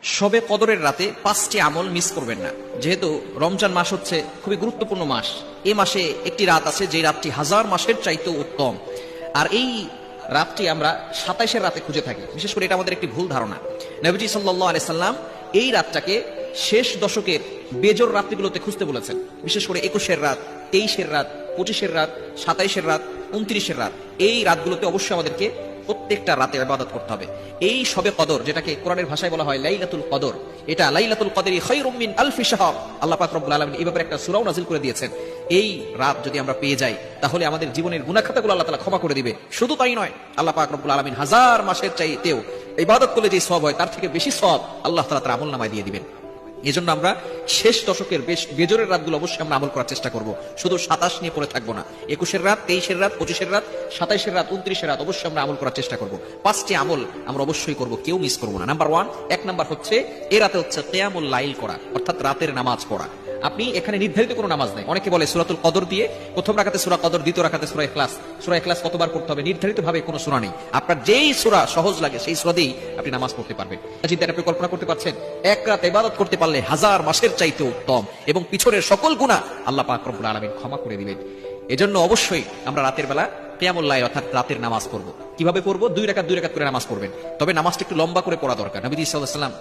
শবে কদরের রাতে 5টি আমল মিস করবেন না। যেহেতু রমজান মাস হচ্ছে খুবই গুরুত্বপূর্ণ মাস, এই মাসে একটি রাত আছে যে রাতটি 1000 মাসের চাইতেও উত্তম। আর এই রাতটি আমরা 27-এর রাতে খুঁজে থাকি। বিশেষ করে এটা আমাদের একটি ভুল ধারণা। নবীজি সাল্লাল্লাহু আলাইহি সাল্লাম এই রাতটাকে শেষ দশকের বেজর রাত্রিগুলোতে খুঁজতে বলেছেন। বিশেষ করে 21-এর রাত, 23-এর রাত, 25-এর রাত, 27-এর রাত, 29-এর রাত, এই রাতগুলোতে অবশ্যই আমাদেরকে প্রত্যেকটা রাতে ইবাদত করতে হবে। এই শবে কদর, যেটাকে কোরআনের ভাষায় বলা হয় লাইলাতুল কদর, এটা লাইলাতুল কদরি খায়রুম মিন আলফি শাহর। আল্লাহ পাক রব্বুল আলামিন এই ব্যাপারে একটা সূরাও নাযিল করে দিয়েছেন। এই রাত যদি আমরা পেয়ে যাই তাহলে আমাদের জীবনের গুনাহ খাতাগুলো আল্লাহ তাআলা ক্ষমা করে দিবে। শুধু তাই নয়, আল্লাহ পাক রব্বুল আলামিন 1000 মাসের চাইতেও ইবাদত করলে যে সওয়াব হয় তার থেকে বেশি সওয়াব আল্লাহ তাআলা তার আমলনামায় দিয়ে দিবেন। এজন্য আমরা শেষ দশকের বেজরের রাতগুলো অবশ্যই আমরা আমল করার চেষ্টা করব। শুধু 27 নিয়ে পড়ে থাকবো না। 21-এর রাত, 23-এর রাত, 25-এর রাত, 27-এর রাত, 29-এর রাত অবশ্যই আমরা আমল করার চেষ্টা করব। 5টি আমল আমরা অবশ্যই করব, কেউ মিস করবো না। নাম্বার 1, 1 নাম্বার হচ্ছে এ রাতে হচ্ছে কিয়ামুল লাইল করা, অর্থাৎ রাতের নামাজ পড়া। আপনি এখানে নির্ধারিত কোনো নামাজ নাই। অনেকে বলে সূরাতুল কদর দিয়ে প্রথম রাকাতে সূরা কদর, দ্বিতীয় রাকাতে সূরা ইখলাস। সূরা ইখলাস কতবার পড়তে হবে নির্ধারিত ভাবে কোনো সূরা নেই। আপনার যেই সূরা সহজ লাগে সেই সূরা দিয়েই আপনি নামাজ পড়তে পারবেন। চিন্তা আপনি কল্পনা করতে পারছেন, এক রাত ইবাদত করতে পারলে 1000 মাসের চাইতে উত্তম, এবং পিছনের সকল গুনাহ আল্লাহ পাক রব্বুল আলামিন ক্ষমা করে দিবেন। এজন্য অবশ্যই আমরা রাতের বেলা কিয়ামুল লাইল অর্থাৎ রাতের নামাজ পড়ব। কিভাবে পড়ব? 2 রাকাত করে নামাজ পড়বেন। তবে নামাজটা একটু লম্বা করে পড়া দরকার। নবী সাল্লাল্লাহু আলাইহি ওয়াসাল্লাম